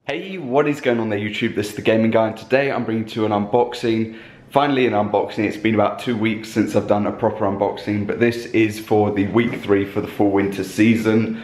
Hey, what is going on there YouTube? This is the Gaming Guy and today I'm bringing you an unboxing. Finally an unboxing. It's been about 2 weeks since I've done a proper unboxing, but this is for the week 3 for the fall winter season,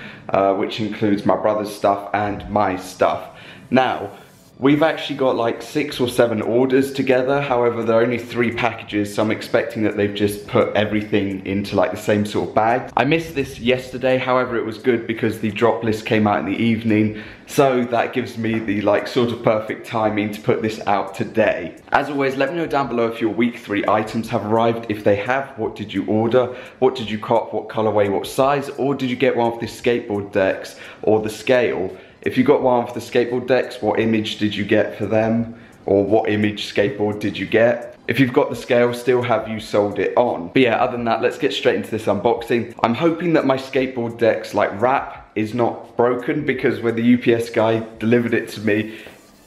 which includes my brother's stuff and my stuff. Now, we've actually got like 6 or 7 orders together. However, there are only 3 packages, so I'm expecting that they've just put everything into like the same sort of bag. I missed this yesterday, however it was good because the drop list came out in the evening, so that gives me the like sort of perfect timing to put this out today. As always, let me know down below if your week 3 items have arrived. If they have, what did you order? What did you cop? What colorway? What size? Or did you get one of the skateboard decks or the scale? If you got one of the skateboard decks, what image did you get for them? Or what image skateboard did you get? If you've got the scale still, have you sold it on? But yeah, other than that, let's get straight into this unboxing. I'm hoping that my skateboard deck's like wrap is not broken, because when the UPS guy delivered it to me,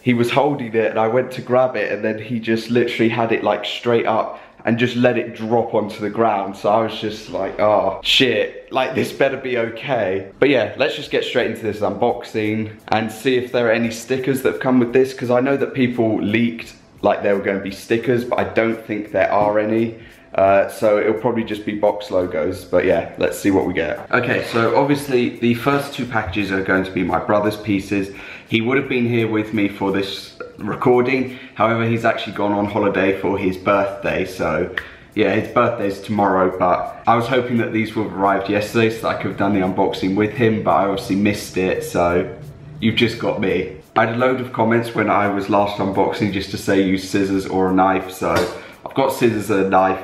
he was holding it and I went to grab it and then he just literally had it like straight up and just let it drop onto the ground. So I was just like, oh shit, like this better be okay. But yeah, let's just get straight into this unboxing and see if there are any stickers that have come with this, because I know that people leaked like there were going to be stickers, but I don't think there are any. So it'll probably just be box logos, but yeah, let's see what we get. Okay, so obviously the first 2 packages are going to be my brother's pieces. He would have been here with me for this recording, however he's actually gone on holiday for his birthday, so yeah, his birthday's tomorrow, but I was hoping that these would have arrived yesterday so that I could have done the unboxing with him, but I obviously missed it, so you've just got me. I had a load of comments when I was last unboxing just to say use scissors or a knife, so I've got scissors and a knife,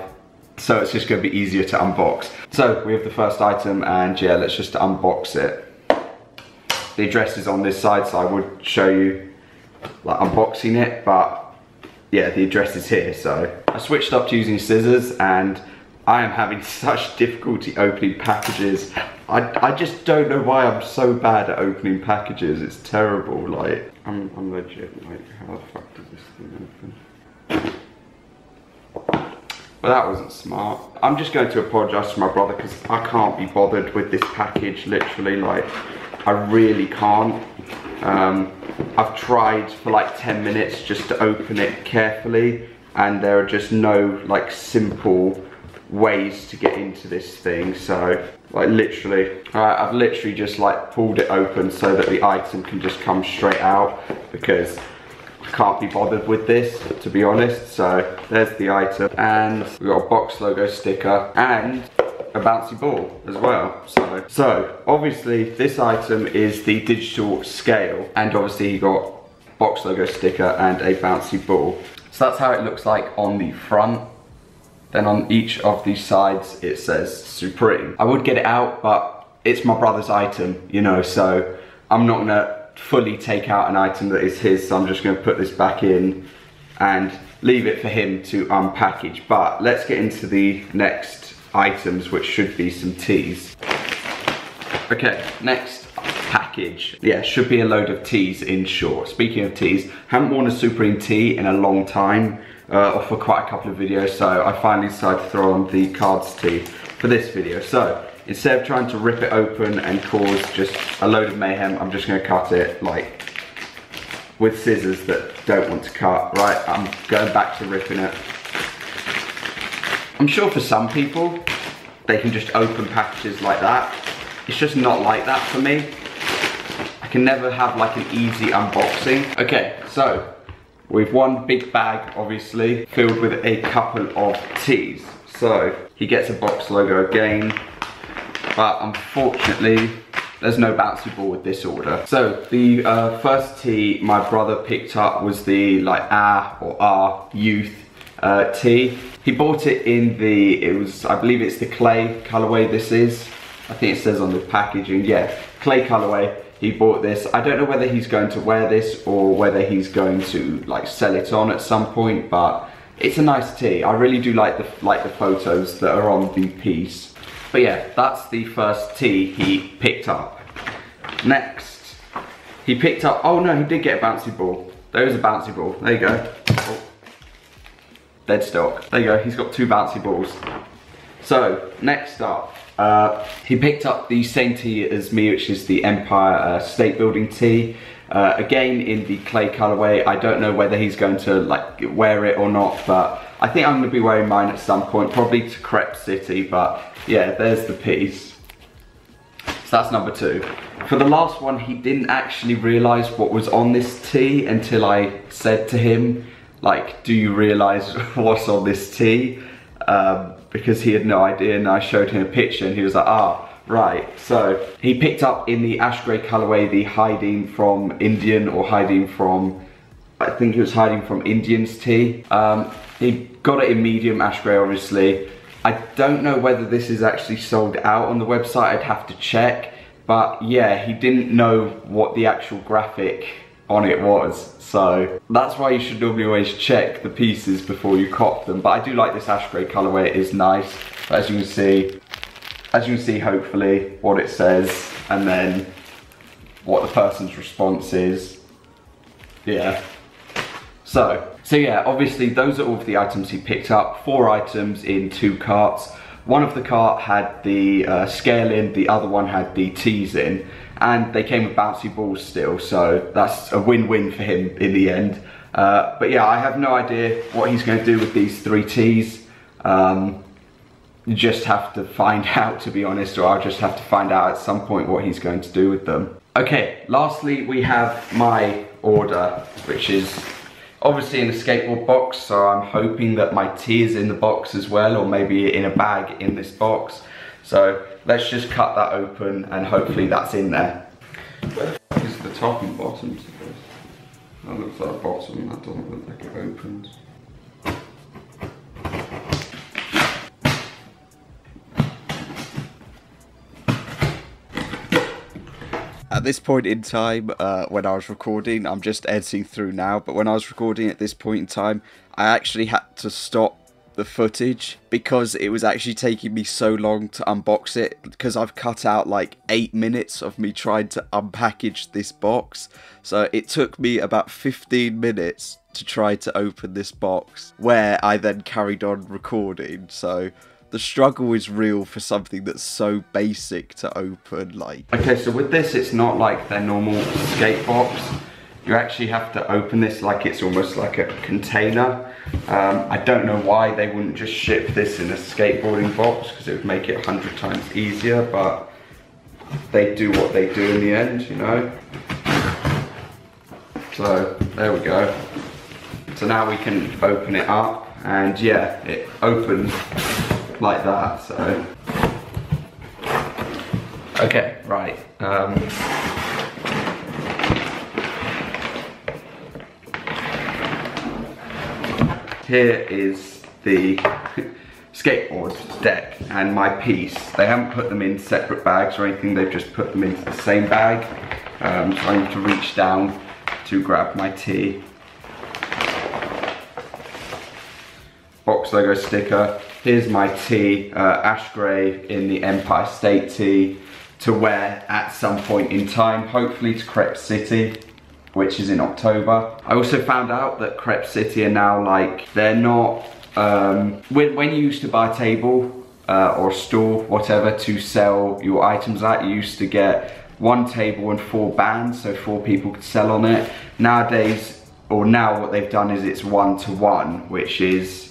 so it's just going to be easier to unbox. So we have the first item and yeah, let's just unbox it. The address is on this side, so I would show you like unboxing it, but yeah, the address is here. So I switched up to using scissors and I am having such difficulty opening packages. I just don't know why I'm so bad at opening packages. It's terrible. Like I'm legit like, how the fuck does this thing open? Well, that wasn't smart. I'm just going to apologise to my brother because I can't be bothered with this package, literally, like, I really can't. I've tried for like 10 minutes just to open it carefully, and there are just no like simple ways to get into this thing, so like literally, I've literally just like pulled it open so that the item can just come straight out, because I can't be bothered with this, to be honest. So there's the item, and we've got a box logo sticker and a bouncy ball as well. So obviously this item is the digital scale, and obviously you got box logo sticker and a bouncy ball. So that's how it looks like on the front. Then on each of these sides it says Supreme. I would get it out, but it's my brother's item, you know, so I'm not gonna fully take out an item that is his, so I'm just going to put this back in and leave it for him to unpackage. But let's get into the next items, which should be some teas. Okay, next package. Yeah, should be a load of teas in short. Speaking of teas, haven't worn a Supreme tee in a long time, or for quite a couple of videos, so I finally decided to throw on the cards tee for this video. So instead of trying to rip it open and cause just a load of mayhem, I'm just going to cut it like with scissors that don't want to cut. Right, I'm going back to ripping it. I'm sure for some people they can just open packages like that. It's just not like that for me. I can never have like an easy unboxing. Okay, so we've one big bag obviously filled with a couple of teas. So he gets a box logo again, but unfortunately there's no bouncy ball with this order. So the first tee my brother picked up was the like our youth tee. He bought it in the, I believe it's the clay colorway this is. I think it says on the packaging, yeah, clay colorway. He bought this. I don't know whether he's going to wear this or whether he's going to like sell it on at some point, but it's a nice tee. I really do like the photos that are on the piece. But yeah, that's the first tee he picked up. Next, he picked up, oh no, he did get a bouncy ball. There is a bouncy ball, there you go. Oh. Dead stock. There you go, he's got 2 bouncy balls. So, next up, he picked up the same tee as me, which is the Empire State Building tee. Again, in the clay colorway. I don't know whether he's going to like wear it or not, but I think I'm going to be wearing mine at some point, probably to Crep City. But yeah, there's the piece. So that's number 2. For the last one, he didn't actually realise what was on this tee until I said to him, like, do you realise what's on this tee? Because he had no idea, and I showed him a picture and he was like, ah, right. So he picked up in the ash grey colourway the hiding from Indian, or hiding from, I think it was hiding from Indian's tee. He got it in medium ash grey, obviously. I don't know whether this is actually sold out on the website, I'd have to check. But yeah, he didn't know what the actual graphic on it was. So that's why you should normally always check the pieces before you cop them. But I do like this ash grey colourway, it is nice. But as you can see hopefully what it says, and then what the person's response is. Yeah. So yeah, obviously those are all of the items he picked up. 4 items in 2 carts. One of the cart had the scale in, the other one had the tees in, and they came with bouncy balls still, so that's a win-win for him in the end. But yeah, I have no idea what he's going to do with these 3 tees. You just have to find out, to be honest, or I'll just have to find out at some point what he's going to do with them. Okay, lastly we have my order, which is obviously in a skateboard box, so I'm hoping that my tee is in the box as well, or maybe in a bag in this box. So let's just cut that open and hopefully that's in there. Where the fuck is the top and bottom to this? That looks like a bottom, that doesn't look like it opens. At this point in time, when I was recording, I'm just editing through now, but when I was recording at this point in time, I actually had to stop the footage because it was actually taking me so long to unbox it, because I've cut out like 8 minutes of me trying to unpackage this box. So it took me about 15 minutes to try to open this box, where I then carried on recording. So the struggle is real for something that's so basic to open, like. Okay, so with this, it's not like their normal skate box. You actually have to open this like it's almost like a container. I don't know why they wouldn't just ship this in a skateboarding box, because it would make it 100 times easier, but they do what they do in the end, you know? So, there we go. So now we can open it up, and yeah, it opens like that, so. Okay, right. Here is the skateboard deck and my piece. They haven't put them in separate bags or anything, they've just put them into the same bag. So I need to reach down to grab my tee. Box logo sticker. Here's my tee, ash grey in the Empire State tee, to wear at some point in time, hopefully to Crep City, which is in October. I also found out that Crep City are now like, they're not, when you used to buy a table or a store, whatever, to sell your items at, you used to get 1 table and 4 bands, so 4 people could sell on it. Nowadays, or now what they've done is it's 1-to-1, which is,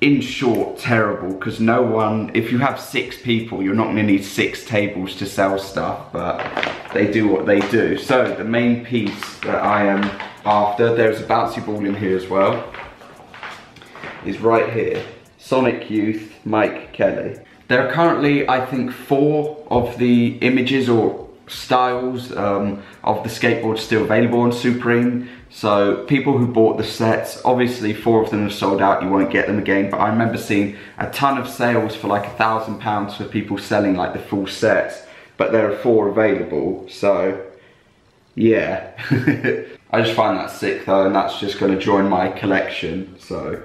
in short, terrible, because no one, if you have 6 people, you're not going to need 6 tables to sell stuff, but they do what they do. So the main piece that I am after, there's a bouncy ball in here as well, is right here. Sonic Youth, Mike Kelly. There are currently, I think, 4 of the images or styles of the skateboard still available on Supreme. So people who bought the sets, obviously 4 of them have sold out, you won't get them again, but I remember seeing a ton of sales for like £1,000 for people selling like the full sets, but there are 4 available, so yeah. I just find that sick though, and that's just going to join my collection. So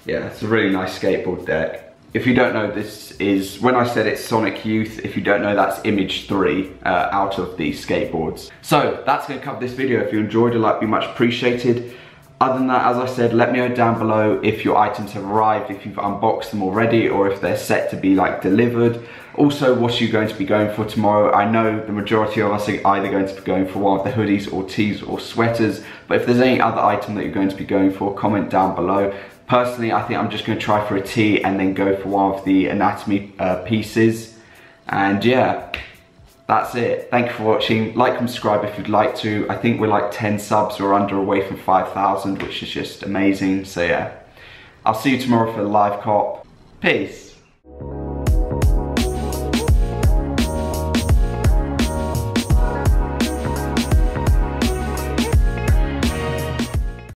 yeah, it's a really nice skateboard deck. If you don't know, this is, when I said it's Sonic Youth, if you don't know, that's image 3 out of the skateboards. So that's going to cover this video. If you enjoyed, a like would be much appreciated. Other than that, as I said, let me know down below if your items have arrived, if you've unboxed them already, or if they're set to be like delivered. Also, what are you going to be going for tomorrow? I know the majority of us are either going to be going for one of the hoodies or tees or sweaters, but if there's any other item that you're going to be going for, comment down below. Personally, I think I'm just going to try for a tee and then go for one of the anatomy pieces. And yeah, that's it. Thank you for watching. Like and subscribe if you'd like to. I think we're like 10 subs. We're under away from 5,000, which is just amazing. So yeah, I'll see you tomorrow for the live cop. Peace.